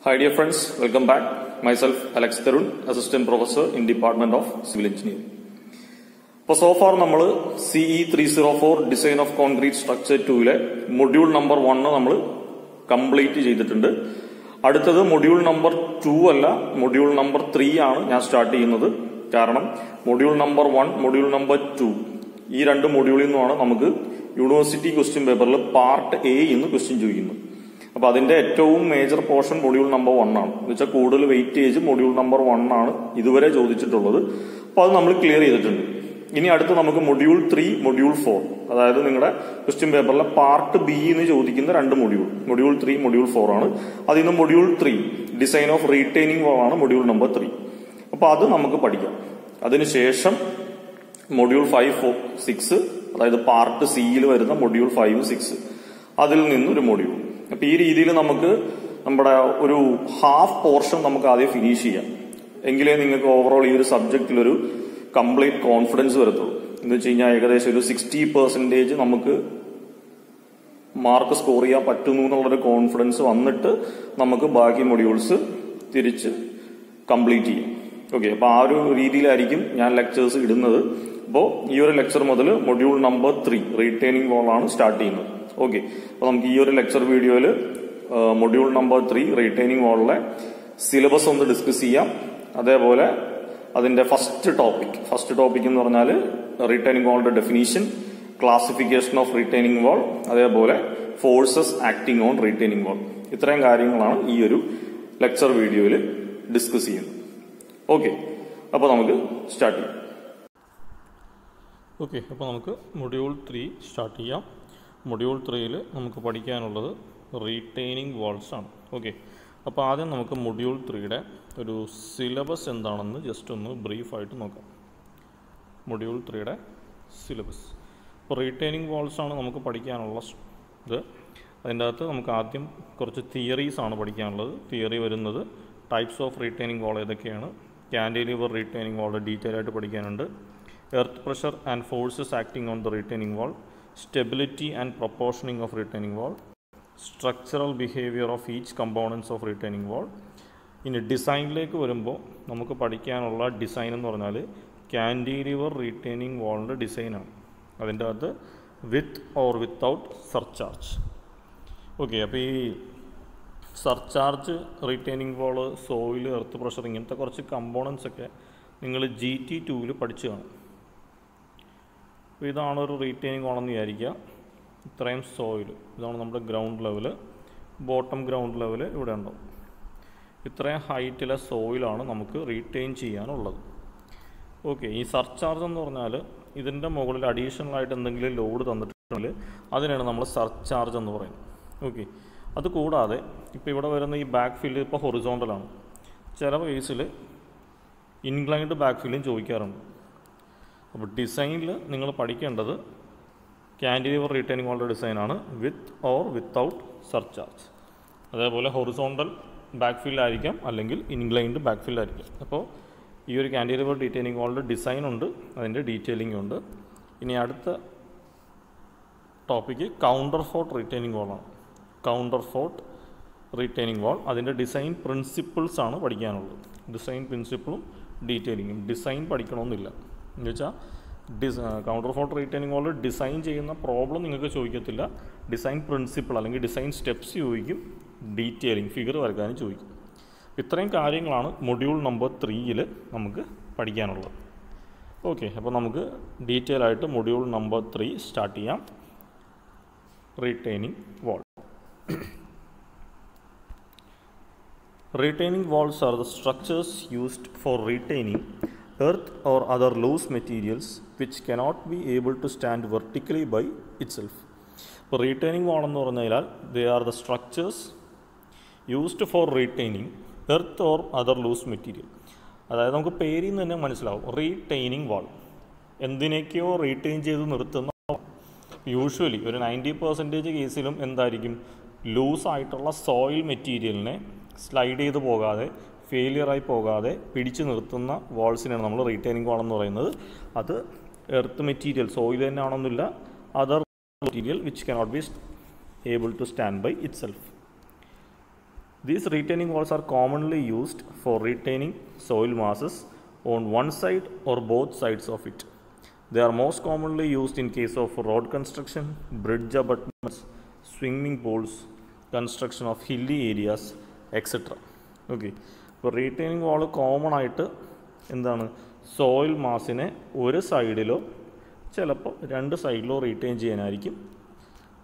Hi dear friends, welcome back. Myself Alex Tharun, Assistant Professor in Department of Civil Engineering. So far നമ്മൾ CE 304 Design of Concrete Structure 2 module number 1 നമ്മൾ complete ചെയ്തിട്ടുണ്ട്. അടുത്തത് module number 2 അല്ല, module number 3 ആണ് ഞാൻ start ചെയ്യുന്നത്. കാരണം module number 1, module number 2 ഈ രണ്ട് മൊഡ്യൂളിൽ നിന്നാണ് നമുക്ക് യൂണിവേഴ്സിറ്റി ക്വസ്റ്റ്യൻ പേപ്പറിൽ പാർട്ട് എ എന്ന് ക്വസ്റ്റ്യൻ ചോദിക്കുന്നത്. അപ്പൊ അതിന്റെ ഏറ്റവും മേജർ പോർഷൻ മൊഡ്യൂൾ നമ്പർ 1 ആണ്. എന്ന് വെച്ചാൽ കൂടുതൽ വെയിറ്റേജ് മൊഡ്യൂൾ നമ്പർ 1 ആണ് ഇതുവരെ ചോദിച്ചിട്ടുള്ളത്. അപ്പൊ അത് നമ്മൾ ക്ലിയർ ചെയ്തിട്ടുണ്ട്. ഇനി അടുത്ത് നമുക്ക് മൊഡ്യൂൾ 3, മൊഡ്യൂൾ 4, അതായത് നിങ്ങളുടെ ക്വസ്റ്റ്യൻ പേപ്പറിലെ പാർട്ട് ബി എന്ന് ചോദിക്കുന്ന രണ്ട് മൊഡ്യൂൾ 3, മൊഡ്യൂൾ 4 ആണ്. അതിൽ നിന്ന് മൊഡ്യൂൾ 3 ഡിസൈൻ ഓഫ് റീറ്റെയിനിങ് വാൾ ആണ് മൊഡ്യൂൾ നമ്പർ 3. അപ്പൊ അത് നമുക്ക് പഠിക്കാം. അതിനുശേഷം മൊഡ്യൂൾ 5, 6, അതായത് പാർട്ട് സിയിൽ വരുന്ന മൊഡ്യൂൾ 5, 6 അതിൽ നിന്നൊരു മൊഡ്യൂൾ. അപ്പൊ ഈ രീതിയിൽ നമുക്ക് നമ്മുടെ ഒരു ഹാഫ് പോർഷൻ നമുക്ക് ആദ്യം ഫിനിഷ് ചെയ്യാം. എങ്കിലേ നിങ്ങൾക്ക് ഓവറോൾ ഈ ഒരു സബ്ജക്റ്റിൽ ഒരു കംപ്ലീറ്റ് കോൺഫിഡൻസ് വരത്തുള്ളൂ. എന്ന് വെച്ച് കഴിഞ്ഞാൽ ഏകദേശം ഒരു 60% നമുക്ക് മാർക്ക് സ്കോർ ചെയ്യാൻ പറ്റുന്നു എന്നുള്ളൊരു കോൺഫിഡൻസ് വന്നിട്ട് നമുക്ക് ബാക്കി മൊഡ്യൂൾസ് തിരിച്ച് കംപ്ലീറ്റ് ചെയ്യാം. ഓക്കെ, അപ്പൊ ആ ഒരു രീതിയിലായിരിക്കും ഞാൻ ലെക്ചേഴ്സ് ഇടുന്നത്. അപ്പോൾ ഈ ഒരു ലെക്ചർ മുതൽ മൊഡ്യൂൾ നമ്പർ 3 റീറ്റെയിനിങ് വാൾ ആണ് സ്റ്റാർട്ട് ചെയ്യുന്നത്. ഓക്കെ, അപ്പൊ നമുക്ക് ഈ ഒരു ലെക്ചർ വീഡിയോയിൽ മൊഡ്യൂൾ നമ്പർ 3 റീറ്റെയിനിങ് വാളിലെ സിലബസ് ഒന്ന് ഡിസ്കസ് ചെയ്യാം. അതേപോലെ അതിന്റെ ഫസ്റ്റ് ടോപ്പിക് എന്ന് പറഞ്ഞാൽ റീറ്റെയിനിങ് വാളിന്റെ definition, classification of retaining wall, അതേപോലെ forces acting on retaining wall. ഇത്രയും കാര്യങ്ങളാണ് ഈ ഒരു ലെക്ചർ വീഡിയോയിൽ ഡിസ്കസ് ചെയ്യുന്നത്. ഓക്കെ, അപ്പൊ നമുക്ക് സ്റ്റാർട്ട് ചെയ്യാം. ഓക്കെ, അപ്പോൾ നമുക്ക് മൊഡ്യൂൾ 3 സ്റ്റാർട്ട് ചെയ്യാം. മൊഡ്യൂൾ 3ൽ നമുക്ക് പഠിക്കാനുള്ളത് റീറ്റെയിനിങ് വാൾസ് ആണ്. ഓക്കെ, അപ്പോൾ ആദ്യം നമുക്ക് മൊഡ്യൂൾ 3യുടെ ഒരു സിലബസ് എന്താണെന്ന് ജസ്റ്റ് ഒന്ന് ബ്രീഫായിട്ട് നോക്കാം. മൊഡ്യൂൾ 3യുടെ സിലബസ്. ഇപ്പോൾ റീറ്റെയിനിങ് വാൾസ് ആണ് നമുക്ക് പഠിക്കാനുള്ള ഇത്. അതിൻ്റെ അകത്ത് നമുക്ക് ആദ്യം കുറച്ച് തിയറീസ് ആണ് പഠിക്കാനുള്ളത്. തിയറി വരുന്നത് ടൈപ്സ് ഓഫ് റീറ്റെയിനിങ് വാൾ ഏതൊക്കെയാണ്, കാൻഡിലിവർ റീറ്റെയിനിങ് വാൾ ഡീറ്റെയിൽ ആയിട്ട് പഠിക്കാനുണ്ട്, earth pressure and forces acting on the retaining wall, stability and proportioning of retaining wall, structural behaviour of each components of retaining wall. ഇനി ഡിസൈനിലേക്ക് വരുമ്പോൾ നമുക്ക് പഠിക്കാനുള്ള ഡിസൈൻ എന്ന് പറഞ്ഞാൽ കാൻഡിലിവർ റീറ്റെയിനിങ് വാളിൻ്റെ ഡിസൈനാണ്. അതിൻ്റെ അകത്ത് with or without surcharge. Okay, അപ്പോൾ ഈ സർചാർജ് റീറ്റെയിനിങ് വാൾ, സോയിൽ, എർത്ത് പ്രഷർ, ഇങ്ങനത്തെ കുറച്ച് കമ്പോണൻസ് ഒക്കെ നിങ്ങൾ GT2 പഠിച്ചു കാണും. അപ്പോൾ ഇതാണ് ഒരു റീറ്റെയിനിങ് വാളെന്ന് വിചാരിക്കുക. ഇത്രയും സോയിൽ, ഇതാണ് നമ്മുടെ ground level, bottom ground level ഇവിടെ ഉണ്ടാവും. ഇത്രയും ഹൈറ്റിലെ സോയിലാണ് നമുക്ക് റീറ്റെയിൻ ചെയ്യാനുള്ളത്. ഓക്കെ, ഈ സർചാർജ് എന്ന് പറഞ്ഞാൽ ഇതിൻ്റെ മുകളിൽ അഡീഷണൽ ആയിട്ട് എന്തെങ്കിലും ലോഡ് തന്നിട്ടുണ്ടെങ്കിൽ അതിനാണ് നമ്മൾ സർചാർജ് എന്ന് പറയുന്നത്. ഓക്കെ, അത് കൂടാതെ ഇപ്പോൾ ഇവിടെ വരുന്ന ഈ ബാക്ക് ഫില്ല് ഇപ്പോൾ ഹൊറിസോണ്ടലാണ്. ചില കേസിൽ ഇൻക്ലൈൻഡ് ബാക്ക് ഫില്ലും ചോദിക്കാറുണ്ട്. അപ്പോൾ ഡിസൈനിൽ നിങ്ങൾ പഠിക്കേണ്ടത് കാൻഡിലിവർ റീറ്റെയിനിങ് വാളിൻ്റെ ഡിസൈനാണ് വിത്ത് ഓർ വിത്തൗട്ട് സർചാർജ്. അതേപോലെ ഹൊറിസോണ്ടൽ ബാക്ക് ഫില്ലായിരിക്കാം, അല്ലെങ്കിൽ ഇൻക്ലൈൻഡ് ബാക്ക് ഫില്ലായിരിക്കാം. അപ്പോൾ ഈ ഒരു കാൻഡിലിവർ റീറ്റെയിനിങ് വാളിൻ്റെ ഡിസൈൻ ഉണ്ട്, അതിൻ്റെ ഡീറ്റെയിലിംഗ് ഉണ്ട്. ഇനി അടുത്ത ടോപ്പിക്ക് കൗണ്ടർ ഫോർട്ട് റീറ്റെയിനിങ് വാളാണ്. കൗണ്ടർ ഫോർട്ട് റീറ്റെയിനിങ് വാൾ, അതിൻ്റെ ഡിസൈൻ പ്രിൻസിപ്പിൾസ് ആണ് പഠിക്കാനുള്ളത്. ഡിസൈൻ പ്രിൻസിപ്പിളും ഡീറ്റെയിലിങ്ങും. ഡിസൈൻ പഠിക്കണമെന്നില്ല. എന്ന് വെച്ചാൽ counter fort retaining wall design ചെയ്യുന്ന പ്രോബ്ലം നിങ്ങൾക്ക് ചോദിക്കത്തില്ല. ഡിസൈൻ പ്രിൻസിപ്പിൾ അല്ലെങ്കിൽ ഡിസൈൻ സ്റ്റെപ്സ് ചോദിക്കും, ഡീറ്റെയിലിംഗ് ഫിഗർ വരയ്ക്കാനും ചോദിക്കും. ഇത്രയും കാര്യങ്ങളാണ് മൊഡ്യൂൾ നമ്പർ 3ൽ നമുക്ക് പഠിക്കാനുള്ളത്. ഓക്കെ, അപ്പോൾ നമുക്ക് ഡീറ്റെയിൽ ആയിട്ട് മൊഡ്യൂൾ നമ്പർ 3 സ്റ്റാർട്ട് ചെയ്യാം. Retaining wall. Retaining walls are the structures used for retaining earth or other loose materials which cannot be able to stand vertically by itself. ഇപ്പോൾ retaining wall എന്ന് പറഞ്ഞാൽ they are the structures used for retaining earth or other loose material. അതായത് നമുക്ക് പേരിൽ നിന്ന് തന്നെ മനസ്സിലാവും, retaining വാൾ എന്തിനേക്കോ retain ചെയ്ത് നിർത്തുന്ന. യൂഷ്വലി ഒരു 90% കേസിലും എന്തായിരിക്കും, ലൂസായിട്ടുള്ള സോയിൽ മെറ്റീരിയലിനെ സ്ലൈഡ് ചെയ്ത് പോകാതെ, ഫെയിലിയറായി പോകാതെ പിടിച്ചു നിർത്തുന്ന വാൾസിനാണ് നമ്മൾ റീറ്റെയിനിങ് വാൾ എന്ന് പറയുന്നത്. അത് എർത്ത് മെറ്റീരിയൽ, സോയിൽ തന്നെ ആണെന്നില്ല, other material which cannot be able to stand by itself. These retaining walls are commonly used for retaining soil masses on one side or both sides of it. They are most commonly used in case of road construction, bridge abutments, swimming pools, construction of hilly areas, etc. Okay. അപ്പോൾ retaining വാൾ common ആയിട്ട് എന്താണ് soil മാസിനെ ഒരു സൈഡിലോ ചിലപ്പോൾ രണ്ട് സൈഡിലോ retain ചെയ്യാനായിരിക്കും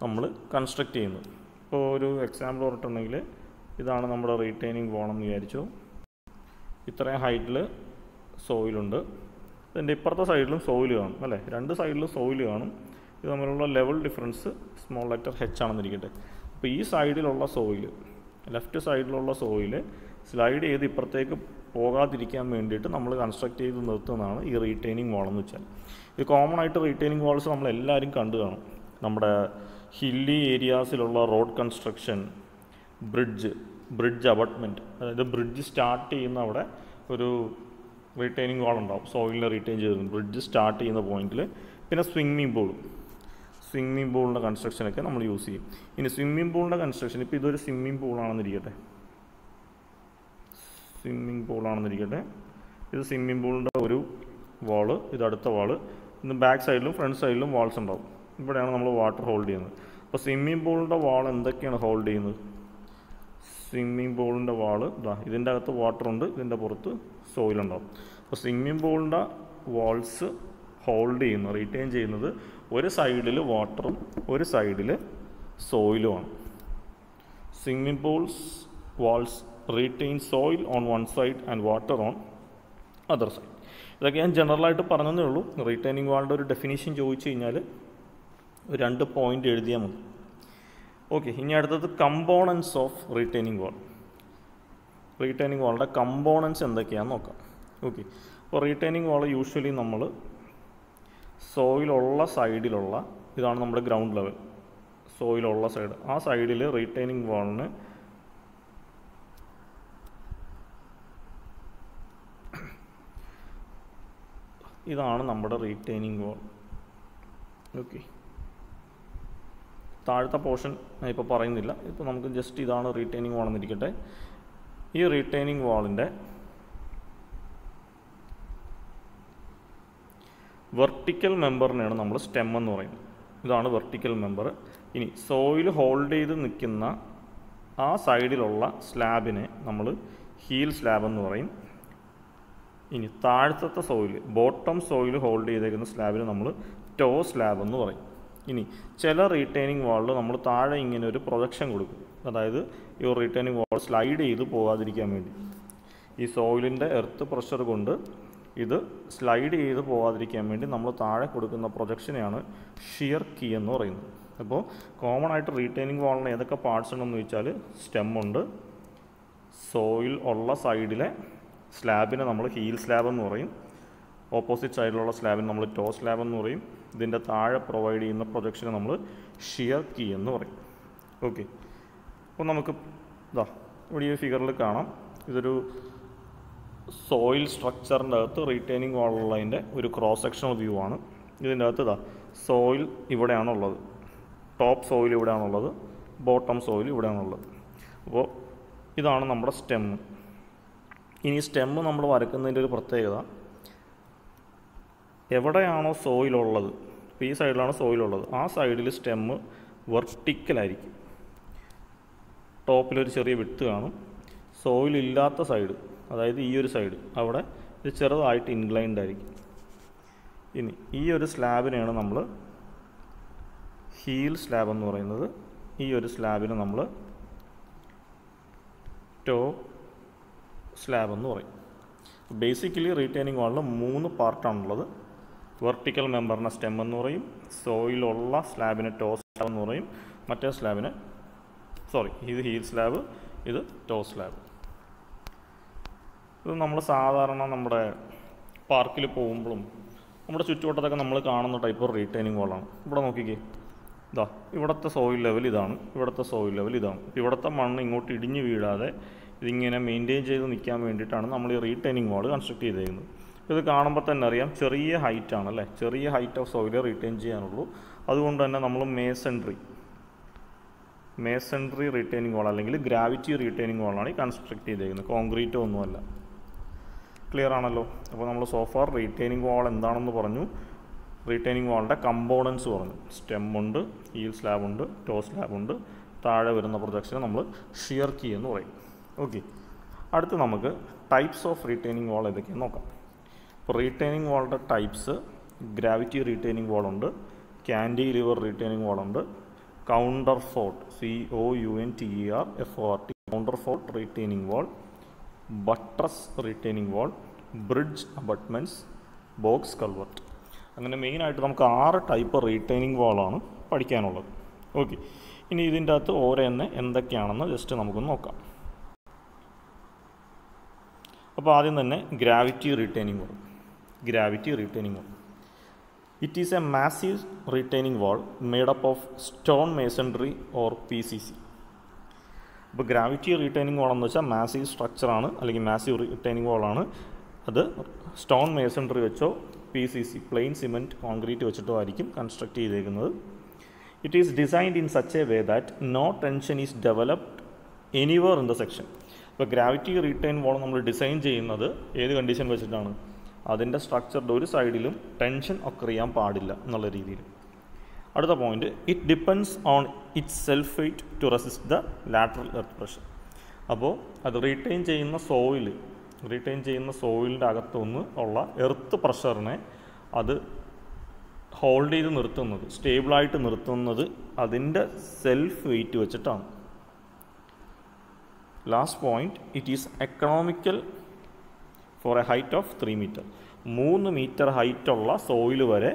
നമ്മൾ construct ചെയ്യുന്നത്. ഇപ്പോൾ ഒരു എക്സാമ്പിൾ പറഞ്ഞിട്ടുണ്ടെങ്കിൽ ഇതാണ് നമ്മുടെ റീറ്റെയിനിങ് വാളെന്ന് വിചാരിച്ചു. ഇത്രയും ഹൈറ്റിൽ സോയിലുണ്ട്, ഇതിൻ്റെ ഇപ്പുറത്തെ സൈഡിലും സോയിൽ കാണും അല്ലേ, രണ്ട് സൈഡിലും സോയിൽ കാണും. ഇത് തമ്മിലുള്ള level difference small letter H ആണെന്നിരിക്കട്ടെ. അപ്പോൾ ഈ സൈഡിലുള്ള സോയിൽ, ലെഫ്റ്റ് സൈഡിലുള്ള സോയിൽ സ്ലൈഡ് ചെയ്ത് ഇപ്പുറത്തേക്ക് പോകാതിരിക്കാൻ വേണ്ടിയിട്ട് നമ്മൾ കൺസ്ട്രക്ട് ചെയ്ത് നിർത്തുന്നതാണ് ഈ റീറ്റെയിനിങ് വാൾ എന്ന് വെച്ചാൽ. ഇത് കോമൺ ആയിട്ട് റീറ്റെയിനിങ് വാൾസ് നമ്മളെല്ലാവരും കണ്ടു കാണും. നമ്മുടെ ഹില്ലി ഏരിയാസിലുള്ള റോഡ് കൺസ്ട്രക്ഷൻ, ബ്രിഡ്ജ് അബട്ട്മെൻറ്റ്, അതായത് ബ്രിഡ്ജ് സ്റ്റാർട്ട് ചെയ്യുന്ന അവിടെ ഒരു റീറ്റെയിനിങ് വാൾ ഉണ്ടാവും, സോയിലിനെ റീറ്റെയിൻ ചെയ്തിരുന്നു ബ്രിഡ്ജ് സ്റ്റാർട്ട് ചെയ്യുന്ന പോയിന്റിൽ. പിന്നെ സ്വിമ്മിംഗ് പൂളിൻ്റെ കൺസ്ട്രക്ഷനൊക്കെ നമ്മൾ യൂസ് ചെയ്യും. ഇനി സ്വിമ്മിംഗ് പൂളിൻ്റെ കൺസ്ട്രക്ഷൻ, ഇപ്പോൾ ഇതൊരു സ്വിമ്മിംഗ് പൂളാണെന്നിരിക്കട്ടെ, ഇത് സ്വിമ്മിംഗ് പൂളിൻ്റെ ഒരു വാള്, ഇത് അടുത്ത വാള്, ഇന്ന് ബാക്ക് സൈഡിലും ഫ്രണ്ട് സൈഡിലും വാൾസ് ഉണ്ടാവും. ഇവിടെയാണ് നമ്മൾ വാട്ടർ ഹോൾഡ് ചെയ്യുന്നത്. അപ്പോൾ സ്വിമ്മിംഗ് പൂളിൻ്റെ വാൾ എന്തൊക്കെയാണ് ഹോൾഡ് ചെയ്യുന്നത്? സ്വിമ്മിംഗ് പൂളിൻ്റെ വാള് ഇതാ, ഇതിൻ്റെ അകത്ത് വാട്ടറുണ്ട്, ഇതിൻ്റെ പുറത്ത് സോയിലുണ്ടാവും. അപ്പോൾ സ്വിമ്മിംഗ് പൂളിൻ്റെ വാൾസ് ഹോൾഡ് ചെയ്യുന്ന, റീറ്റെയിൻ ചെയ്യുന്നത് ഒരു സൈഡിൽ വാട്ടറും ഒരു സൈഡിൽ സോയിലുമാണ്. Swimming pools walls retain soil on one side and water on other side. ഇതൊക്കെ ഞാൻ ജനറലായിട്ട് പറഞ്ഞതേ ഉള്ളൂ. റീറ്റെയിനിങ് വാളിൻ്റെ ഒരു ഡെഫിനിഷൻ ചോദിച്ചു കഴിഞ്ഞാൽ 2 പോയിൻ്റ് എഴുതിയാൽ മതി. ഓക്കെ, ഇനി അടുത്തത് components of retaining wall. Retaining വാളിൻ്റെ കമ്പോണൻസ് എന്തൊക്കെയാണെന്ന് നോക്കാം. ഓക്കെ, അപ്പോൾ റീറ്റെയിനിങ് വാൾ യൂഷ്വലി നമ്മൾ സോയിലുള്ള സൈഡിലുള്ള, ഇതാണ് നമ്മുടെ ഗ്രൗണ്ട് ലെവൽ, സോയിലുള്ള സൈഡ്, ആ സൈഡിൽ റീറ്റെയിനിങ് വാളിന് ഇതാണ് നമ്മുടെ റീറ്റെയിനിങ് വാൾ. ഓക്കെ, താഴത്തെ പോർഷൻ ഞാൻ ഇപ്പോൾ പറയുന്നില്ല, ഇപ്പോൾ നമുക്ക് ജസ്റ്റ് ഇതാണ് റീറ്റെയിനിങ് വാൾ എന്നിരിക്കട്ടെ. ഈ റീറ്റെയിനിങ് വാളിൻ്റെ വെർട്ടിക്കൽ മെമ്പറിനെയാണ് നമ്മൾ സ്റ്റെം എന്ന് പറയുന്നത്. ഇതാണ് വെർട്ടിക്കൽ മെമ്പർ. ഇനി സോയിൽ ഹോൾഡ് ചെയ്ത് നിൽക്കുന്ന ആ സൈഡിലുള്ള സ്ലാബിനെ നമ്മൾ ഹീൽ സ്ലാബ് എന്ന് പറയും. ഇനി താഴത്തെ സോയിൽ, ബോട്ടം സോയിൽ ഹോൾഡ് ചെയ്തേക്കുന്ന സ്ലാബിന് നമ്മൾ ടോ സ്ലാബ് എന്ന് പറയും. ഇനി ചില റീറ്റെയിനിങ് വാളിൽ നമ്മൾ താഴെ ഇങ്ങനെ ഒരു പ്രൊജക്ഷൻ കൊടുക്കും, അതായത് ഈ റീറ്റെയിനിങ് വാൾ സ്ലൈഡ് ചെയ്ത് പോകാതിരിക്കാൻ വേണ്ടി. ഈ സോയിലിൻ്റെ എർത്ത് പ്രഷർ കൊണ്ട് ഇത് സ്ലൈഡ് ചെയ്ത് പോകാതിരിക്കാൻ വേണ്ടി നമ്മൾ താഴെ കൊടുക്കുന്ന പ്രൊജക്ഷനെയാണ് ഷിയർ കീ എന്ന് പറയുന്നത്. അപ്പോൾ കോമൺ ആയിട്ട് റീറ്റെയിനിങ് വാളിന് ഏതൊക്കെ പാർട്സ് ഉണ്ടെന്ന് ചോദിച്ചാൽ സ്റ്റെമ്മുണ്ട്, സോയിൽ ഉള്ള സൈഡിലെ സ്ലാബിനെ നമ്മൾ ഹീൽ സ്ലാബ് എന്ന് പറയും, ഓപ്പോസിറ്റ് സൈഡിലുള്ള സ്ലാബിന് നമ്മൾ ടോ സ്ലാബ് എന്ന് പറയും, ഇതിൻ്റെ താഴെ പ്രൊവൈഡ് ചെയ്യുന്ന പ്രൊജക്ഷനെ നമ്മൾ ഷിയർ കീ എന്ന് പറയും. ഓക്കെ, അപ്പോൾ നമുക്ക് ഇതാ ഇവിടെ ഈ ഫിഗറിൽ കാണാം, ഇതൊരു സോയിൽ സ്ട്രക്ചറിൻ്റെ അകത്ത് റീറ്റെയിനിങ് വാളുള്ളതിൻ്റെ ഒരു ക്രോസ് സെക്ഷണൽ വ്യൂ ആണ്. ഇതിൻ്റെ അകത്ത് ഇതാ സോയിൽ ഇവിടെയാണുള്ളത്, ടോപ്പ് സോയിൽ ഇവിടെയാണുള്ളത്, ബോട്ടം സോയിൽ ഇവിടെയാണുള്ളത്. അപ്പോൾ ഇതാണ് നമ്മുടെ സ്റ്റെമ്മ്. ഇനി സ്റ്റെമ്മ് നമ്മൾ വരയ്ക്കുന്നതിൻ്റെ ഒരു പ്രത്യേകത, എവിടെയാണോ സോയിലുള്ളത്, ഇപ്പോൾ ഈ സൈഡിലാണ് സോയിലുള്ളത്, ആ സൈഡിൽ സ്റ്റെമ്മ് വെർട്ടിക്കലായിരിക്കും, ടോപ്പിലൊരു ചെറിയ വിട്ട് കാണും. സോയിലില്ലാത്ത സൈഡ്, അതായത് ഈ ഒരു സൈഡ്, അവിടെ ഇത് ചെറുതായിട്ട് ഇൻക്ലൈൻഡ് ആയിരിക്കും. ഇനി ഈ ഒരു സ്ലാബിനെയാണ് നമ്മൾ ഹീൽ സ്ലാബ് എന്ന് പറയുന്നത്, ഈ ഒരു സ്ലാബിനെ നമ്മൾ ടോ സ്ലാബ് എന്ന് പറയും. ബേസിക്കലി റീറ്റെയിനിങ് വാളിൽ 3 പാർട്ടാണുള്ളത്. വെർട്ടിക്കൽ മെമ്പറിനെ സ്റ്റെം എന്ന് പറയും, സോയിലുള്ള സ്ലാബിനെ ടോ സ്ലാബ് എന്ന് പറയും, മറ്റേ സ്ലാബിനെ ഇത് ഹീൽ സ്ലാബ്, ഇത് ടോ സ്ലാബ്. ഇത് നമ്മൾ സാധാരണ നമ്മുടെ പാർക്കിൽ പോകുമ്പോഴും നമ്മുടെ ചുറ്റുവട്ടത്തൊക്കെ നമ്മൾ കാണുന്ന ടൈപ്പ് ഓഫ് റീറ്റെയിനിങ് വാളാണ്. ഇവിടെ നോക്കിക്കേ, ഇതാ ഇവിടുത്തെ സോയിൽ ലെവൽ ഇതാണ്, ഇവിടുത്തെ സോയിൽ ലെവൽ ഇതാണ്. ഇവിടുത്തെ മണ്ണ് ഇങ്ങോട്ട് ഇടിഞ്ഞ് വീഴാതെ ഇതിങ്ങനെ മെയിൻറ്റെയിൻ ചെയ്ത് നിൽക്കാൻ വേണ്ടിയിട്ടാണ് നമ്മൾ ഈ റീറ്റെയിനിങ് വാൾ കൺസ്ട്രക്ട് ചെയ്തേക്കുന്നത്. ഇത് കാണുമ്പോൾ തന്നെ അറിയാം, ചെറിയ ഹൈറ്റാണ് അല്ലേ, ചെറിയ ഹൈറ്റ് ഓഫ് സോയിൽ റീറ്റെയിൻ ചെയ്യാനുള്ളൂ. അതുകൊണ്ട് തന്നെ നമ്മൾ മേസൺറി റീറ്റെയിനിങ് വാൾ അല്ലെങ്കിൽ ഗ്രാവിറ്റി റീറ്റെയിനിങ് വാളാണ് ഈ കൺസ്ട്രക്ട് ചെയ്തേക്കുന്നത്, കോൺക്രീറ്റോ ഒന്നുമല്ല. ക്ലിയർ ആണല്ലോ? അപ്പോൾ നമ്മൾ സോഫാർ റീറ്റെയിനിങ് വാൾ എന്താണെന്ന് പറഞ്ഞു, റീറ്റെയിനിങ് വാളിൻ്റെ കമ്പോണൻസ് പറഞ്ഞു. സ്റ്റെമ്മുണ്ട്, ഹീൽ സ്ലാബുണ്ട്, ടോ സ്ലാബുണ്ട്, താഴെ വരുന്ന പ്രൊജക്ഷനെ നമ്മൾ ഷിയർ കീ എന്ന് പറയും. ഓക്കെ, അടുത്ത് നമുക്ക് ടൈപ്സ് ഓഫ് റീറ്റെയിനിങ് വാൾ ഏതൊക്കെയാണ് നോക്കാം. ഇപ്പോൾ റീറ്റെയിനിങ് വാളിൻ്റെ ടൈപ്സ് ഗ്രാവിറ്റി റീറ്റെയിനിങ് വാളുണ്ട്, കാൻഡിലിവർ റീറ്റെയിനിങ് വാളുണ്ട്, counter fort COUNTERFORT counter fort retaining wall, buttress retaining wall, bridge abutments, box culvert. അങ്ങനെ മെയിനായിട്ട് നമുക്ക് 6 ടൈപ്പ് റീറ്റെയിനിങ് വാളാണ് പഠിക്കാനുള്ളത്. ഓക്കെ, ഇനി ഇതിൻ്റെ അകത്ത് ഓരോന്ന് എന്തൊക്കെയാണെന്ന് ജസ്റ്റ് നമുക്കൊന്ന് നോക്കാം. അപ്പോൾ ആദ്യം തന്നെ gravity retaining wall. Gravity retaining wall, it is a massive retaining wall made up of stone masonry or PCC. ഇപ്പോൾ ഗ്രാവിറ്റി റീറ്റെയിനിങ് വാൾ എന്ന് വെച്ചാൽ മാസീവ് സ്ട്രക്ചറാണ് അല്ലെങ്കിൽ മാസീവ് റീറ്റെയിനിങ് വാളാണ്. അത് സ്റ്റോൺ മേസൺറി വെച്ചോ PCC പ്ലെയിൻ സിമെൻറ്റ് കോൺക്രീറ്റ് വെച്ചിട്ടോ ആയിരിക്കും കൺസ്ട്രക്ട് ചെയ്തേക്കുന്നത്. It is designed in such a way that no tension is developed anywhere in the section. ഇപ്പോൾ ഗ്രാവിറ്റി റീറ്റെയിൻ വാൾ നമ്മൾ ഡിസൈൻ ചെയ്യുന്നത് ഏത് കണ്ടീഷൻ വെച്ചിട്ടാണ്? അതിൻ്റെ സ്ട്രക്ചറിൻ്റെ ഒരു സൈഡിലും ടെൻഷൻ ഒക്കർ ചെയ്യാൻ പാടില്ല എന്നുള്ള രീതിയിൽ. അടുത്ത point, it depends on its self weight to resist the lateral earth pressure. അപ്പോൾ അത് റീറ്റെയിൻ ചെയ്യുന്ന സോയിലിൻ്റെ അകത്തുനിന്ന് ഉള്ള എർത്ത് പ്രഷറിനെ അത് ഹോൾഡ് ചെയ്ത് നിർത്തുന്നത്, സ്റ്റേബിളായിട്ട് നിർത്തുന്നത് അതിൻ്റെ സെൽഫ് വെയ്റ്റ് വെച്ചിട്ടാണ്. Last point, it is economical for a height of 3 metre. 3 metre ഹൈറ്റുള്ള സോയിൽ വരെ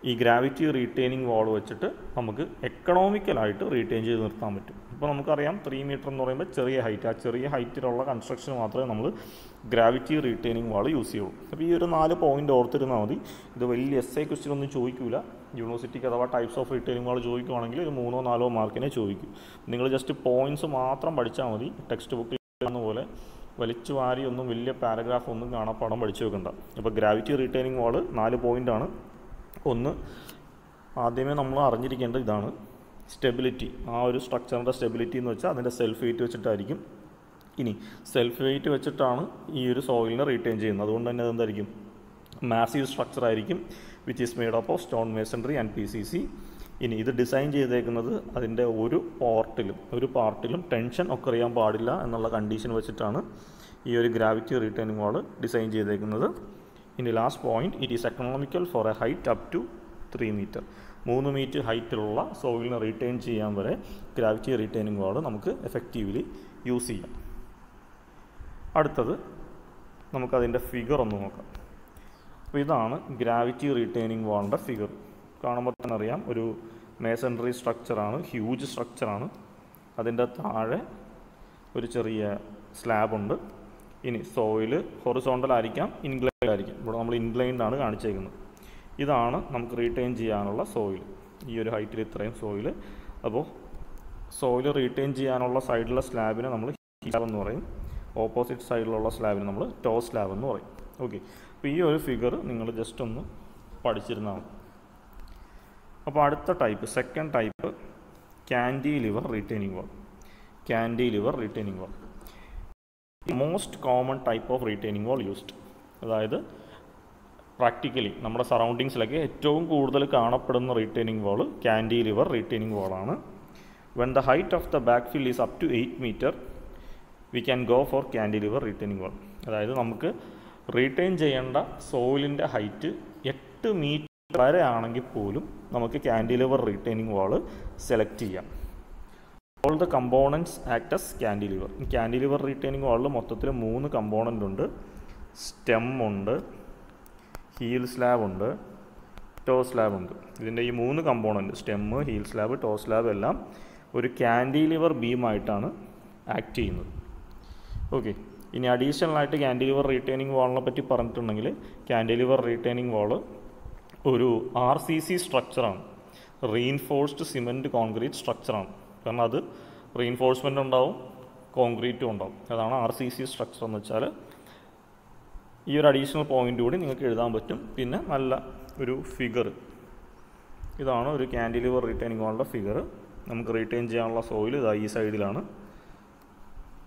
ഈ ഗ്രാവിറ്റി റീറ്റെയിനിങ് വാൾ വെച്ചിട്ട് നമുക്ക് എക്കണോമിക്കലായിട്ട് റീറ്റെയിൻ ചെയ്ത് നിർത്താൻ പറ്റും. ഇപ്പോൾ നമുക്കറിയാം 3 മീറ്റർ എന്ന് പറയുമ്പോൾ ചെറിയ ഹൈറ്റ്, ആ ചെറിയ ഹൈറ്റിലുള്ള കൺസ്ട്രക്ഷൻ മാത്രമേ നമ്മൾ ഗ്രാവിറ്റി റീറ്റെയിനിങ് വാൾ യൂസ് ചെയ്യുള്ളൂ. അപ്പോൾ ഈ ഒരു 4 പോയിന്റ് ഓർത്തിരുന്നാൽ മതി. ഇത് വലിയ essay ക്വസ്റ്റ്യൻ ഒന്നും ചോദിക്കില്ല യൂണിവേഴ്സിറ്റിക്ക്, അഥവാ ടൈപ്സ് ഓഫ് റീറ്റെയിനിങ് വാൾ ചോദിക്കുകയാണെങ്കിൽ ഒരു 3-4 മാർക്കിനെ ചോദിക്കും. നിങ്ങൾ ജസ്റ്റ് പോയിന്റ്സ് മാത്രം പഠിച്ചാൽ മതി. ടെക്സ്റ്റ് ബുക്കിൽ പോലെ വലിച്ചു വാരി ഒന്നും വലിയ പാരഗ്രാഫ് ഒന്നും കാണാപ്പാടം പഠിച്ചു വെക്കണ്ട. അപ്പോൾ ഗ്രാവിറ്റി റീറ്റെയിനിങ് വാൾ 4 പോയിൻ്റാണ്. ഒന്ന്, ആദ്യമേ നമ്മൾ അറിഞ്ഞിരിക്കേണ്ടത് ഇതാണ്, സ്റ്റെബിലിറ്റി. ആ ഒരു സ്ട്രക്ചറിൻ്റെ സ്റ്റെബിലിറ്റി എന്ന് വെച്ചാൽ അതിൻ്റെ സെൽഫ് വെയ്റ്റ് വെച്ചിട്ടായിരിക്കും. ഇനി സെൽഫ് വെയ്റ്റ് വെച്ചിട്ടാണ് ഈ ഒരു സോയിലിനെ റീറ്റെയിൻ ചെയ്യുന്നത്. അതുകൊണ്ട് തന്നെ അതെന്തായിരിക്കും? മാസീവ് സ്ട്രക്ചർ ആയിരിക്കും, which is made up of stone masonry and PCC. ഇനി ഇത് ഡിസൈൻ ചെയ്തേക്കുന്നത് അതിൻ്റെ ഒരു പാർട്ടിലും ടെൻഷൻ ഒക്കെ അറിയാൻ പാടില്ല എന്നുള്ള കണ്ടീഷൻ വെച്ചിട്ടാണ് ഈ ഒരു ഗ്രാവിറ്റി റീറ്റെയിനിങ് വാൾ ഡിസൈൻ ചെയ്തേക്കുന്നത്. ഇനി last point, it is economical for a height up to 3 metre. 3 metre ഹൈറ്റിലുള്ള സോയിലിനെ റീറ്റെയിൻ ചെയ്യാൻ വരെ ഗ്രാവിറ്റി റീറ്റെയിനിങ് വാൾ നമുക്ക് എഫക്റ്റീവ്ലി യൂസ് ചെയ്യാം. അടുത്തത് നമുക്കതിൻ്റെ ഫിഗർ ഒന്ന് നോക്കാം. അപ്പോൾ ഇതാണ് ഗ്രാവിറ്റി റീറ്റെയിനിങ് വാളിൻ്റെ ഫിഗർ. കാണുമ്പോൾ തന്നെ അറിയാം, ഒരു മേസൺറി സ്ട്രക്ചറാണ്, ഹ്യൂജ് സ്ട്രക്ചറാണ്. അതിൻ്റെ താഴെ ഒരു ചെറിയ സ്ലാബുണ്ട്. ഇനി സോയിൽ ഹൊറിസോണ്ടൽ ആയിരിക്കാം, ഇൻക്ലൈൻഡ് ആയിരിക്കാം. ഇവിടെ നമ്മൾ ഇൻക്ലൈൻഡ് ആണ് കാണിച്ചേക്കുന്നത്. ഇതാണ് നമുക്ക് റീറ്റെയിൻ ചെയ്യാനുള്ള സോയിൽ, ഈ ഒരു ഹൈറ്റിൽ ഇത്രയും സോയിൽ. അപ്പോൾ സോയിൽ റീറ്റെയിൻ ചെയ്യാനുള്ള സൈഡിലുള്ള സ്ലാബിനെ നമ്മൾ ഹീൽ സ്ലാബ് എന്ന് പറയും, ഓപ്പോസിറ്റ് സൈഡിലുള്ള സ്ലാബിന് നമ്മൾ ടോ സ്ലാബ് എന്ന് പറയും. ഓക്കെ, അപ്പോൾ ഈ ഒരു ഫിഗർ നിങ്ങൾ ജസ്റ്റ് ഒന്ന് പഠിച്ചിരുന്നാൽ മതി. അപ്പോൾ അടുത്ത type, second type, cantilever retaining wall. Cantilever retaining wall most common type of retaining wall used. അതായത് പ്രാക്ടിക്കലി നമ്മുടെ സറൗണ്ടിങ്സിലൊക്കെ ഏറ്റവും കൂടുതൽ കാണപ്പെടുന്ന റീറ്റെയിനിങ് വാൾ കാൻഡിലിവർ റീറ്റെയിനിങ് വാളാണ്. When the height of the back fill is up to 8 metre we can go for cantilever retaining wall. അതായത് നമുക്ക് retain ചെയ്യേണ്ട സോയിലിൻ്റെ ഹൈറ്റ് 8 മീറ്റർ വരെ ആണെങ്കിൽ പോലും നമുക്ക് കാൻഡിലിവർ റീറ്റെയിനിങ് വാൾ സെലക്ട് ചെയ്യാം. All the components act as cantilever. Cantilever retaining വാളിൽ മൊത്തത്തിൽ 3 കമ്പോണൻ്റ് ഉണ്ട്. സ്റ്റെമ്മുണ്ട്, ഹീൽ സ്ലാബ് ഉണ്ട്, ടോ സ്ലാബ് ഉണ്ട്. ഇതിൻ്റെ ഈ 3 component, stem, heel slab, toe slab എല്ലാം ഒരു കാൻഡിലിവർ ബീമായിട്ടാണ് ആക്ട് ചെയ്യുന്നത്. ഓക്കെ, ഇനി അഡീഷണലായിട്ട് കാൻഡിലിവർ റീറ്റെയിനിങ് വാളിനെ പറ്റി പറഞ്ഞിട്ടുണ്ടെങ്കിൽ കാൻഡിലിവർ റീറ്റെയിനിങ് വാൾ ഒരു RCC സ്ട്രക്ചറാണ്, റീഇൻഫോഴ്സ്ഡ് സിമെൻറ്റ് കോൺക്രീറ്റ് സ്ട്രക്ചറാണ്. കാരണം അത് റീഇൻഫോഴ്സ്മെൻ്റ് ഉണ്ടാവും, കോൺക്രീറ്റും ഉണ്ടാവും. അതാണ് RCC സ്ട്രക്ചർ എന്ന് വെച്ചാൽ. ഈ ഒരു അഡീഷണൽ പോയിൻ്റ് കൂടി നിങ്ങൾക്ക് എഴുതാൻ പറ്റും. പിന്നെ നല്ല ഒരു ഫിഗർ, ഇതാണ് ഒരു കാൻഡിലിവർ റീറ്റെയിനിങ് വാളിൻ്റെ ഫിഗർ. നമുക്ക് റീറ്റെയിൻ ചെയ്യാനുള്ള സോയിൽ ഇതാ ഈ സൈഡിലാണ്.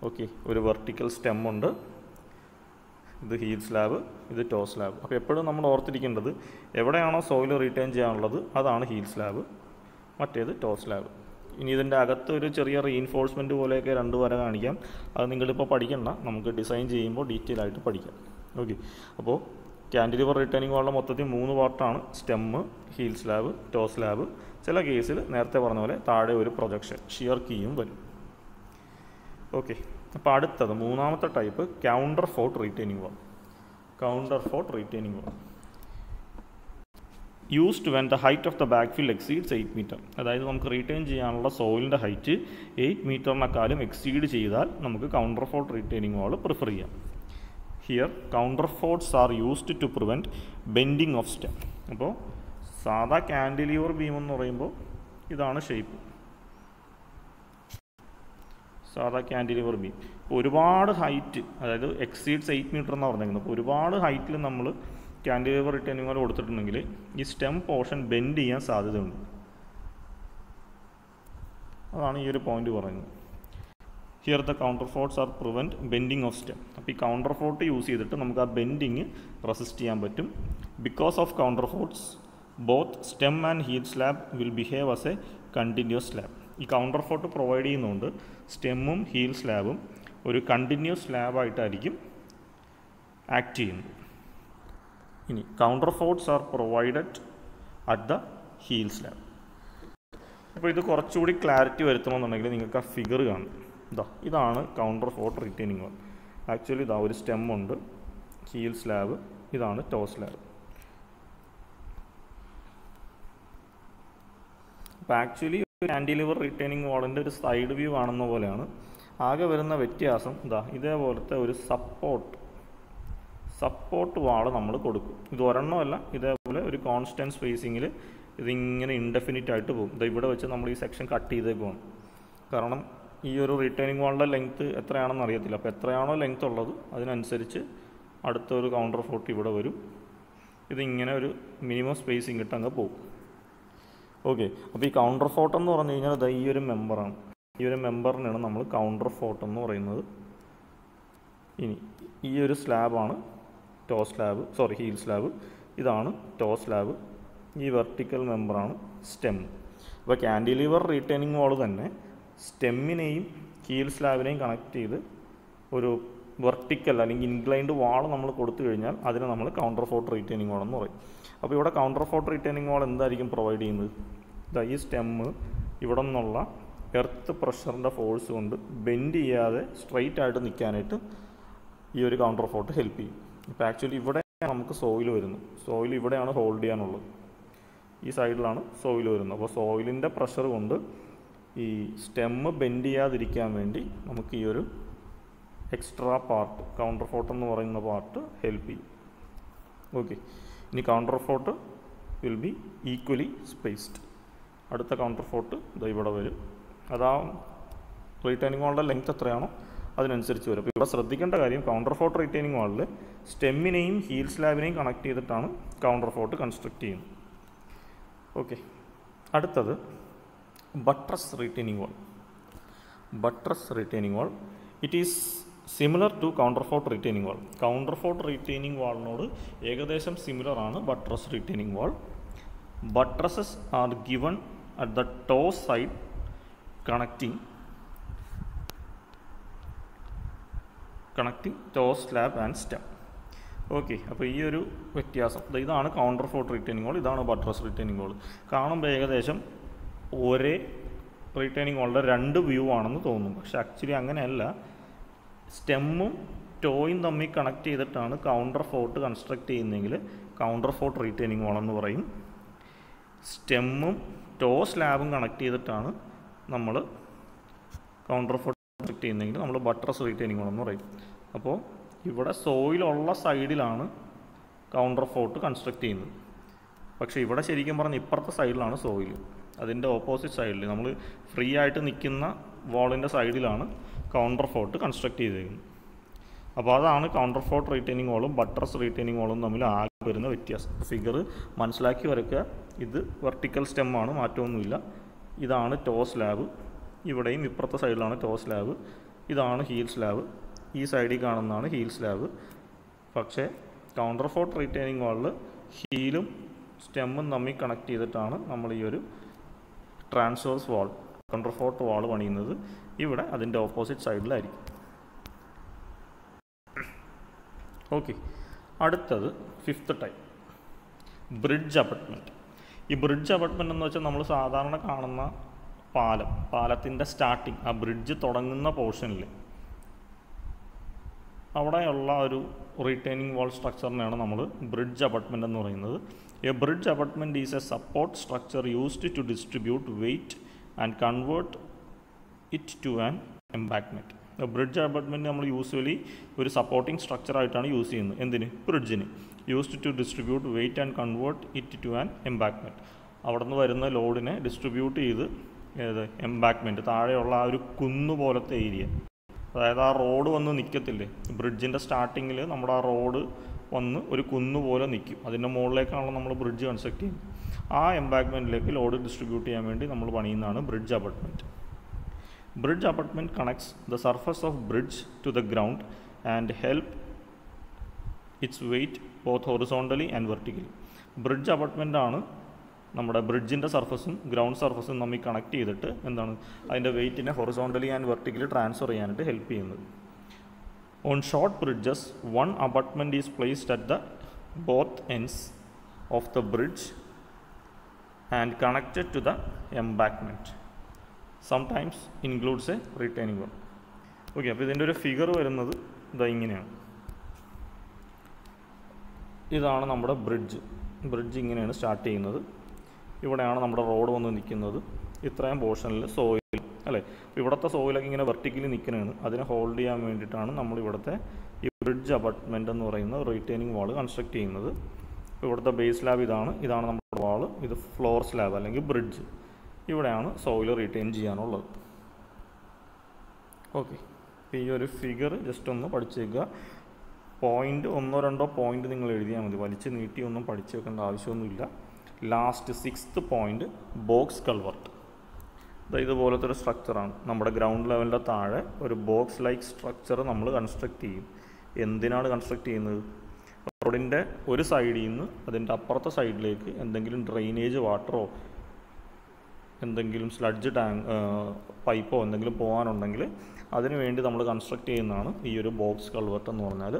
ഓക്കെ, ഒരു വെർട്ടിക്കൽ സ്റ്റെമ്മുണ്ട്. ഇത് ഹീൽ സ്ലാബ്, ഇത് ടോ സ്ലാബ്. അപ്പോൾ എപ്പോഴും നമ്മൾ ഓർത്തിരിക്കേണ്ടത് എവിടെയാണോ സോയിൽ റീറ്റെയിൻ ചെയ്യാനുള്ളത് അതാണ് ഹീൽ സ്ലാബ്, മറ്റേത് ടോ സ്ലാബ്. ഇനി ഇതിൻ്റെ അകത്ത് ഒരു ചെറിയ റീഇൻഫോഴ്സ്മെൻറ്റ് പോലെയൊക്കെ 2 വര കാണിക്കാം. അത് നിങ്ങളിപ്പോൾ പഠിക്കണ്ട, നമുക്ക് ഡിസൈൻ ചെയ്യുമ്പോൾ ഡീറ്റെയിൽ ആയിട്ട് പഠിക്കാം. ഓക്കെ, അപ്പോൾ ക്യാൻറ്റിലിവർ റിട്ടേണിംഗ് വാളിൻ്റെ മൊത്തത്തിൽ 3 പാർട്ടാണ്: stem, heel slab, toe slab. ചില കേസിൽ നേരത്തെ പറഞ്ഞ പോലെ താഴെ ഒരു പ്രൊജക്ഷൻ ഷിയർ കീയും വരും. ഓക്കെ, അപ്പോൾ അടുത്തത് 3ാമത്തെ type counter fort retaining wall. Counter fort retaining wall used when the height of the backfill exceeds 8 metre. അതായത് നമുക്ക് റീറ്റെയിൻ ചെയ്യാനുള്ള സോയിലിൻ്റെ ഹൈറ്റ് 8 മീറ്ററിനെക്കാളും എക്സീഡ് ചെയ്താൽ നമുക്ക് counter fort retaining wall prefer ചെയ്യാം. Here counterforts are used to prevent bending of stem. അപ്പോൾ സാധാ cantilever beam എന്ന് പറയുമ്പോൾ ഇതാണ് ഷേപ്പ്, സാധാ ക്യാൻഡിലിവർ ബീം. ഇപ്പോൾ ഒരുപാട് ഹൈറ്റ്, അതായത് എക്സീഡ്സ് 8 മീറ്റർ എന്നാണ് പറഞ്ഞിരിക്കുന്നത്. അപ്പോൾ ഒരുപാട് ഹൈറ്റിൽ നമ്മൾ ക്യാൻഡിലിവർ റിട്ടേണിംഗ് വാൾ കൊടുത്തിട്ടുണ്ടെങ്കിൽ ഈ സ്റ്റെം പോർഷൻ ബെൻഡ് ചെയ്യാൻ സാധ്യതയുണ്ട്. അതാണ് ഈ ഒരു പോയിന്റ് പറയുന്നത്. Here the counterforts are prevent bending of stem. അപ്പോൾ ഈ കൗണ്ടർ ഫോർട്ട് യൂസ് ചെയ്തിട്ട് നമുക്ക് ആ ബെൻഡിങ് റെസിസ്റ്റ് ചെയ്യാൻ പറ്റും. Because of counterforts both stem and heel slab will behave as a continuous slab. ഈ കൗണ്ടർ ഫോർട്ട് പ്രൊവൈഡ് ചെയ്യുന്നതുകൊണ്ട് സ്റ്റെമ്മും ഹീൽ സ്ലാബും ഒരു കണ്ടിന്യൂസ് സ്ലാബായിട്ടായിരിക്കും ആക്ട് ചെയ്യുന്നത്. ഇനി counterforts are provided at the heel slab. അപ്പോൾ ഇത് കുറച്ചുകൂടി ക്ലാരിറ്റി വരുത്തണമെന്നുണ്ടെങ്കിൽ നിങ്ങൾക്ക് ആ ഫിഗർ കാണും. ഇതാണ് കൗണ്ടർ ഫോർട്ട് റിറ്റെയിനിങ് വാൾ. ആക്ച്വലി ഒരു സ്റ്റെമ്മുണ്ട്, ഹീൽ സ്ലാബ്, ഇതാണ് ടോ സ്ലാബ്. അപ്പോൾ ആക്ച്വലി ക്യാൻഡിലിവർ റിറ്റെയിനിങ് വാളിൻ്റെ ഒരു സൈഡ് വ്യൂ കാണുന്ന പോലെയാണ്. ആകെ വരുന്ന വ്യത്യാസം ഇതേപോലത്തെ ഒരു സപ്പോർട്ട് വാൾ നമ്മൾ കൊടുക്കും. ഇത് ഒരെണ്ണമല്ല, ഇതേപോലെ ഒരു കോൺസ്റ്റൻറ്റ് സ്പേസിങ്ങിൽ ഇതിങ്ങനെ ഇൻഡെഫിനിറ്റ് ആയിട്ട് പോകും. ഇവിടെ വെച്ച് നമ്മൾ ഈ സെക്ഷൻ കട്ട് ചെയ്തേക്കുവാണ്. കാരണം ഈ ഒരു റിട്ടേണിംഗ് വാളിൻ്റെ ലെങ്ത്ത് എത്രയാണെന്ന് അറിയത്തില്ല. അപ്പോൾ എത്രയാണോ ലെങ്ത്ത് ഉള്ളത് അതിനനുസരിച്ച് അടുത്തൊരു കൗണ്ടർ ഫോർട്ട് ഇവിടെ വരും. ഇതിങ്ങനെ ഒരു മിനിമം സ്പേസിങ് ഇട്ട് അങ്ങ് പോകും. ഓക്കെ, അപ്പോൾ ഈ കൗണ്ടർ ഫോർട്ട് എന്ന് പറഞ്ഞു കഴിഞ്ഞാൽ ഈ ഒരു മെമ്പറാണ്. ഈ ഒരു മെമ്പറിനാണ് നമ്മൾ കൗണ്ടർ ഫോർട്ട് എന്ന് പറയുന്നത്. ഇനി ഈ ഒരു സ്ലാബാണ് ഹീൽ സ്ലാബ്, ഇതാണ് ടോ സ്ലാബ്. ഈ വെർട്ടിക്കൽ മെമ്പറാണ് സ്റ്റെം. അപ്പോൾ ക്യാൻഡിലിവർ റീറ്റെയിനിങ് വാൾ തന്നെ സ്റ്റെമ്മിനെയും ഹീൽ സ്ലാബിനെയും കണക്ട് ചെയ്ത് ഒരു വെർട്ടിക്കൽ അല്ലെങ്കിൽ ഇൻക്ലൈൻഡ് വാൾ നമ്മൾ കൊടുത്തു കഴിഞ്ഞാൽ അതിനെ നമ്മൾ കൗണ്ടർ ഫോർട്ട് റീറ്റെയിനിങ് വാൾ എന്ന് പറയും. അപ്പോൾ ഇവിടെ കൗണ്ടർ ഫോർട്ട് റീറ്റെയിനിങ് വാൾ എന്തായിരിക്കും പ്രൊവൈഡ് ചെയ്യുന്നത്? ഈ സ്റ്റെമ്മ് ഇവിടെ നിന്നുള്ള എർത്ത് പ്രഷറിൻ്റെ ഫോഴ്സ് കൊണ്ട് ബെൻഡ് ചെയ്യാതെ സ്ട്രെയിറ്റ് ആയിട്ട് നിൽക്കാനായിട്ട് ഈ ഒരു കൗണ്ടർ ഫോർട്ട് ഹെൽപ്പ് ചെയ്യും. ഇപ്പോൾ ആക്ച്വലി ഇവിടെ നമുക്ക് സോയിൽ വരുന്നു. സോയിൽ ഇവിടെയാണ് ഹോൾഡ് ചെയ്യാനുള്ളത്, ഈ സൈഡിലാണ് സോയിൽ വരുന്നത്. അപ്പോൾ സോയിലിൻ്റെ പ്രഷർ കൊണ്ട് ഈ സ്റ്റെമ്മ് ബെൻഡ് ചെയ്യാതിരിക്കാൻ വേണ്ടി നമുക്ക് ഈ ഒരു എക്സ്ട്രാ പാർട്ട് കൗണ്ടർ ഫോർട്ട് എന്ന് പറയുന്ന പാർട്ട് ഹെൽപ്പ് ചെയ്യും. ഓക്കെ, ഇനി counter fort will be equally spaced. അടുത്ത കൗണ്ടർ ഫോർട്ട് ഇവിടെ വരും. അതാ റീറ്റെയിനിങ് വാളിൻ്റെ ലെങ്ത് എത്രയാണോ അതിനനുസരിച്ച് വരും. അപ്പോൾ ഇവിടെ ശ്രദ്ധിക്കേണ്ട കാര്യം, കൗണ്ടർ ഫോർട്ട് റീറ്റെയിനിങ് വാളിൽ സ്റ്റെമ്മിനെയും ഹീൽ സ്ലാബിനെയും കണക്ട് ചെയ്തിട്ടാണ് കൗണ്ടർ ഫോർട്ട് കൺസ്ട്രക്ട് ചെയ്യുന്നത്. ഓക്കെ, അടുത്തത് buttress retaining wall. Buttress retaining wall it is similar to counter fort retaining wall. Counter fort retaining വാളിനോട് ഏകദേശം സിമിലർ ആണ് buttress retaining wall. Buttresses are given at the toe side connecting toe slab and stem. Okay, അപ്പോൾ ഈ ഒരു വ്യത്യാസം, ഇതാണ് counter fort retaining വാൾ, ഇതാണ് ബട്ട്രസ് retaining വാൾ. കാണുമ്പോൾ ഏകദേശം ഒരേ റീറ്റെയിനിങ് വാളിൻ്റെ 2 വ്യൂ ആണെന്ന് തോന്നും. പക്ഷെ ആക്ച്വലി അങ്ങനെയല്ല. സ്റ്റെമ്മും ടോയും തമ്മിൽ കണക്ട് ചെയ്തിട്ടാണ് കൗണ്ടർ ഫോർട്ട് കൺസ്ട്രക്ട് ചെയ്യുന്നതെങ്കിൽ കൗണ്ടർ ഫോർട്ട് റീറ്റെയിനിങ് വാൾ എന്ന് പറയും. സ്റ്റെമ്മും ടോ സ്ലാബും കണക്ട് ചെയ്തിട്ടാണ് നമ്മൾ കൗണ്ടർ ഫോർട്ട് കൺസ്ട്രക്ട് ചെയ്യുന്നതെങ്കിൽ നമ്മൾ ബട്ട്രസ് റീറ്റെയിനിങ് വാൾ എന്ന് പറയും. അപ്പോൾ ഇവിടെ സോയിലുള്ള സൈഡിലാണ് കൗണ്ടർ ഫോർട്ട് കൺസ്ട്രക്ട് ചെയ്യുന്നത്. പക്ഷേ ഇവിടെ ശരിക്കും പറഞ്ഞാൽ ഇപ്പുറത്തെ സൈഡിലാണ് സോയിൽ. അതിൻ്റെ ഓപ്പോസിറ്റ് സൈഡിൽ നമ്മൾ ഫ്രീ ആയിട്ട് നിൽക്കുന്ന വാളിൻ്റെ സൈഡിലാണ് കൗണ്ടർ ഫോർട്ട് കൺസ്ട്രക്ട് ചെയ്തിരിക്കുന്നത്. അപ്പോൾ അതാണ് കൗണ്ടർ ഫോർട്ട് റീറ്റെയിനിങ് വാളും ബട്ട്രസ് റീറ്റെയിനിങ് വാളും തമ്മിൽ ആകെ വരുന്ന വ്യത്യാസം. ഫിഗർ മനസ്സിലാക്കി വരയ്ക്കുക. ഇത് വെർട്ടിക്കൽ സ്റ്റെമ്മാണ്, മാറ്റമൊന്നുമില്ല. ഇതാണ് ടോ സ്ലാബ്, ഇവിടെയും ഇപ്പുറത്തെ സൈഡിലാണ് ടോ സ്ലാബ്, ഇതാണ് ഹീൽ സ്ലാബ്, ഈ സൈഡിൽ കാണുന്നതാണ് ഹീൽ സ്ലാബ്. പക്ഷേ കൗണ്ടർ ഫോർട്ട് റീറ്റെയിനിങ് വാളിൽ ഹീലും സ്റ്റെമ്മും തമ്മിൽ കണക്ട് ചെയ്തിട്ടാണ് നമ്മൾ ഈ ഒരു ട്രാൻസ്വേഴ്സ് വാൾ കൗണ്ടർ ഫോർട്ട് വാൾ പണിയുന്നത്. ഇവിടെ അതിൻ്റെ ഓപ്പോസിറ്റ് സൈഡിലായിരിക്കും. ഓക്കെ, അടുത്തത് 5th ടൈപ്പ്, ബ്രിഡ്ജ് അബട്ട്മെൻറ്റ്. ഈ ബ്രിഡ്ജ് അബട്ട്മെൻറ്റ് എന്ന് വെച്ചാൽ നമ്മൾ സാധാരണ കാണുന്ന പാലത്തിൻ്റെ സ്റ്റാർട്ടിങ്, ആ ബ്രിഡ്ജ് തുടങ്ങുന്ന പോർഷനിൽ അവിടെയുള്ള ഒരു റീറ്റെയിനിങ് വാൾ സ്ട്രക്ചറിനെയാണ് നമ്മൾ ബ്രിഡ്ജ് അബട്ട്മെൻറ്റ് എന്ന് പറയുന്നത്. A bridge abutment is a support structure used to distribute weight and convert it to an embankment. Bridge abutment നമ്മൾ യൂസ്വലി ഒരു സപ്പോർട്ടിംഗ് സ്ട്രക്ചറായിട്ടാണ് യൂസ് ചെയ്യുന്നത്. എന്തിന്? ബ്രിഡ്ജിന്. Used to distribute weight and convert it to an embankment. അവിടെ നിന്ന് വരുന്ന ലോഡിനെ ഡിസ്ട്രിബ്യൂട്ട് ചെയ്ത് എംബാക്ക്മെൻറ്റ്, താഴെയുള്ള ആ ഒരു കുന്നുപോലത്തെ ഏരിയ, അതായത് ആ റോഡ് വന്ന് നിൽക്കത്തില്ലേ, ബ്രിഡ്ജിൻ്റെ സ്റ്റാർട്ടിങ്ങിൽ നമ്മുടെ ആ റോഡ് വന്ന് ഒരു കുന്നുപോലെ നിൽക്കും, അതിൻ്റെ മുകളിലേക്കാണല്ലോ നമ്മൾ ബ്രിഡ്ജ് കൺസ്ട്രക്ട് ചെയ്യുന്നത്. ആ എംബാക്ക്മെൻറ്റിലേക്ക് ലോഡ് ഡിസ്ട്രിബ്യൂട്ട് ചെയ്യാൻ വേണ്ടി നമ്മൾ പണിയുന്നതാണ് bridge abutment. Bridge abutment connects the surface of bridge to the ground and help its weight both horizontally and vertically. Bridge abutment ആണ് നമ്മുടെ ബ്രിഡ്ജിൻ്റെ സർഫസും ഗ്രൗണ്ട് സർഫസും തമ്മിൽ കണക്ട് ചെയ്തിട്ട് എന്താണ് അതിൻ്റെ വെയ്റ്റിനെ ഹൊറിസോണ്ടലി ആൻഡ് വെർട്ടിക്കലി ട്രാൻസ്ഫർ ചെയ്യാനായിട്ട് ഹെൽപ്പ് ചെയ്യുന്നത്. On short bridges one abutment is placed at the both ends of the bridge and connected to the embankment. Sometimes includes a retaining wall. Okay, അപ്പോൾ ഇതിൻ്റെ ഒരു figure വരുന്നത് ഇതാ ഇങ്ങനെയാണ്. ഇതാണ് നമ്മുടെ ബ്രിഡ്ജ്. ബ്രിഡ്ജ് ഇങ്ങനെയാണ് സ്റ്റാർട്ട് ചെയ്യുന്നത്. ഇവിടെയാണ് നമ്മുടെ റോഡ് വന്ന് നിൽക്കുന്നത്. ഇത്രയും പോർഷനിൽ സോയിൽ അല്ലേ, ഇവിടുത്തെ സോയിലൊക്കെ ഇങ്ങനെ വെർട്ടിക്കലി നിൽക്കുന്നതാണ്. അതിനെ ഹോൾഡ് ചെയ്യാൻ വേണ്ടിയിട്ടാണ് നമ്മൾ ഇവിടുത്തെ ഈ ബ്രിഡ്ജ് അബട്ട്മെൻറ്റ് എന്ന് പറയുന്ന റീറ്റെയിനിങ് വാൾ കൺസ്ട്രക്ട് ചെയ്യുന്നത്. ഇവിടുത്തെ ബേസ് സ്ലാബ് ഇതാണ് നമ്മുടെ വാൾ. ഇത് ഫ്ലോർ സ്ലാബ് അല്ലെങ്കിൽ ബ്രിഡ്ജ്. ഇവിടെയാണ് സോയിൽ റീറ്റെയിൻ ചെയ്യാനുള്ളത്. ഓക്കെ, അപ്പോൾ ഈ ഒരു ഫിഗർ ജസ്റ്റ് ഒന്ന് പഠിച്ചേക്കുക. പോയിൻ്റ് 1-2 പോയിൻ്റ് നിങ്ങൾ എഴുതിയാൽ മതി, വലിച്ച് നീട്ടിയൊന്നും പഠിച്ചു വെക്കേണ്ട ആവശ്യമൊന്നുമില്ല. Last 6th point box culvert. ഇതുപോലത്തെ ഒരു സ്ട്രക്ചറാണ്. നമ്മുടെ ഗ്രൗണ്ട് ലെവലിൻ്റെ താഴെ ഒരു ബോക്സ് ലൈക്ക് സ്ട്രക്ചർ നമ്മൾ കൺസ്ട്രക്ട് ചെയ്യും. എന്തിനാണ് കൺസ്ട്രക്ട് ചെയ്യുന്നത്? റോഡിൻ്റെ ഒരു സൈഡിൽ നിന്ന് അതിൻ്റെ അപ്പുറത്തെ സൈഡിലേക്ക് എന്തെങ്കിലും ഡ്രെയിനേജ് വാട്ടറോ എന്തെങ്കിലും സ്ലഡ്ജ് പൈപ്പോ എന്തെങ്കിലും പോകാനുണ്ടെങ്കിൽ അതിനു വേണ്ടി നമ്മൾ കൺസ്ട്രക്ട് ചെയ്യുന്നതാണ് ഈ ഒരു ബോക്സ് കൾവർട്ട് എന്ന് പറഞ്ഞാൽ.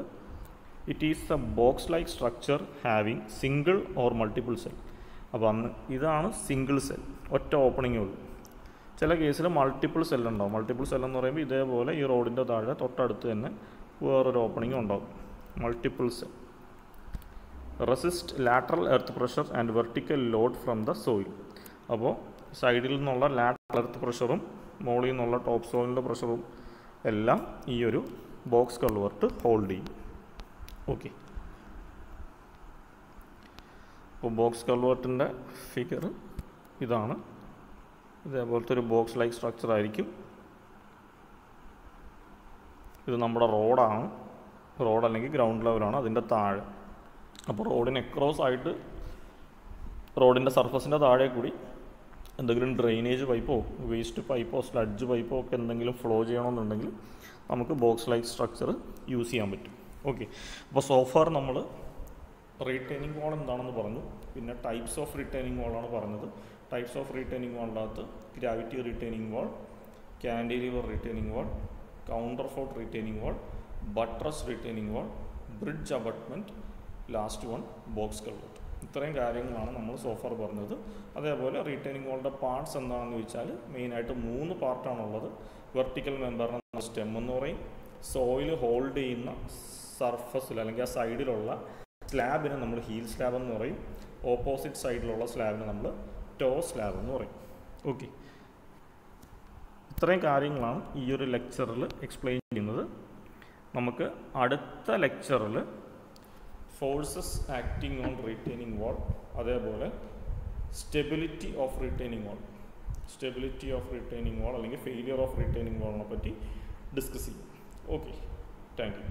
It is A box like structure having single or multiple cell. അപ്പോൾ ഇതാണ് സിംഗിൾ സെൽ, ഒറ്റ ഓപ്പണിങ്ങേ ഉള്ളൂ. ചില കേസിൽ മൾട്ടിപ്പിൾ സെൽ ഉണ്ടാവും. മൾട്ടിപ്പിൾ സെൽ എന്ന് പറയുമ്പോൾ ഇതേപോലെ ഈ റോഡിൻ്റെ താഴെ തൊട്ടടുത്ത് തന്നെ വേറൊരു ഓപ്പണിംഗ് ഉണ്ടാവും. Multiple cell resist lateral earth pressure and vertical load from the soil. അപ്പോൾ സൈഡിൽ നിന്നുള്ള ലാറ്ററൽ എർത്ത് പ്രഷറും മുകളിൽ നിന്നുള്ള ടോപ്പ് സോയിലിൻ്റെ പ്രഷറും എല്ലാം ഈ ഒരു ബോക്സ് കൾവർട്ട് ഹോൾഡ് ചെയ്യും. ഓക്കെ, അപ്പോൾ ബോക്സ് കൾവർട്ടിൻ്റെ ഫിഗർ ഇതാണ്. ഇതേപോലത്തെ ഒരു ബോക്സ് ലൈക്ക് സ്ട്രക്ചർ ആയിരിക്കും. ഇത് നമ്മുടെ റോഡാണ്, റോഡ് അല്ലെങ്കിൽ ഗ്രൗണ്ട് ലെവലാണ് അതിൻ്റെ താഴെ. അപ്പോൾ റോഡിന് അക്രോസ് ആയിട്ട് റോഡിൻ്റെ സർഫസിൻ്റെ താഴെ കൂടി എന്തെങ്കിലും ഡ്രെയിനേജ് പൈപ്പോ വേസ്റ്റ് പൈപ്പോ സ്ലഡ്ജ് പൈപ്പോ ഒക്കെ എന്തെങ്കിലും ഫ്ലോ ചെയ്യണമെന്നുണ്ടെങ്കിൽ നമുക്ക് ബോക്സ് ലൈക്ക് സ്ട്രക്ചർ യൂസ് ചെയ്യാൻ പറ്റും. ഓക്കെ, അപ്പോൾ സോഫാർ നമ്മൾ റീറ്റെയിനിങ് വാൾ എന്താണെന്ന് പറഞ്ഞു. പിന്നെ ടൈപ്സ് ഓഫ് റീറ്റെയിനിങ് വാളാണ് പറഞ്ഞത്. ടൈപ്സ് ഓഫ് റീറ്റെയിനിങ് വാളിനകത്ത് gravity retaining wall, cantilever retaining wall, counter fort retaining wall, buttress retaining wall, bridge abutment, last one box culvert. ഇത്രയും കാര്യങ്ങളാണ് നമ്മൾ സോഫാർ പറഞ്ഞത്. അതേപോലെ റീറ്റെയിനിങ് വാളിൻ്റെ പാർട്സ് എന്താണെന്ന് ചോദിച്ചാൽ മെയിനായിട്ട് 3 പാർട്ടാണുള്ളത്. വെർട്ടിക്കൽ മെമ്പറിനെ നമ്മൾ സ്റ്റെം എന്ന് പറയും. സോയിൽ ഹോൾഡ് ചെയ്യുന്ന സർഫസിൽ അല്ലെങ്കിൽ ആ സൈഡിലുള്ള സ്ലാബിനെ നമ്മൾ ഹീൽ സ്ലാബ് എന്ന് പറയും. ഓപ്പോസിറ്റ് സൈഡിലുള്ള സ്ലാബിനെ നമ്മൾ ടോ സ്ലാബ് എന്ന് പറയും. ഓക്കെ, ഇത്രയും കാര്യങ്ങളാണ് ഈ ഒരു ലെക്ചറിൽ എക്സ്പ്ലെയിൻ ചെയ്യുന്നത്. നമുക്ക് അടുത്ത ലെക്ചറിൽ forces acting on retaining wall, അതേപോലെ സ്റ്റെബിലിറ്റി ഓഫ് റീറ്റെയിനിങ് വാൾ അല്ലെങ്കിൽ ഫെയിലിയർ ഓഫ് റീറ്റെയിനിങ് വാളിനെ പറ്റി ഡിസ്കസ് ചെയ്യും. Okay, thank you.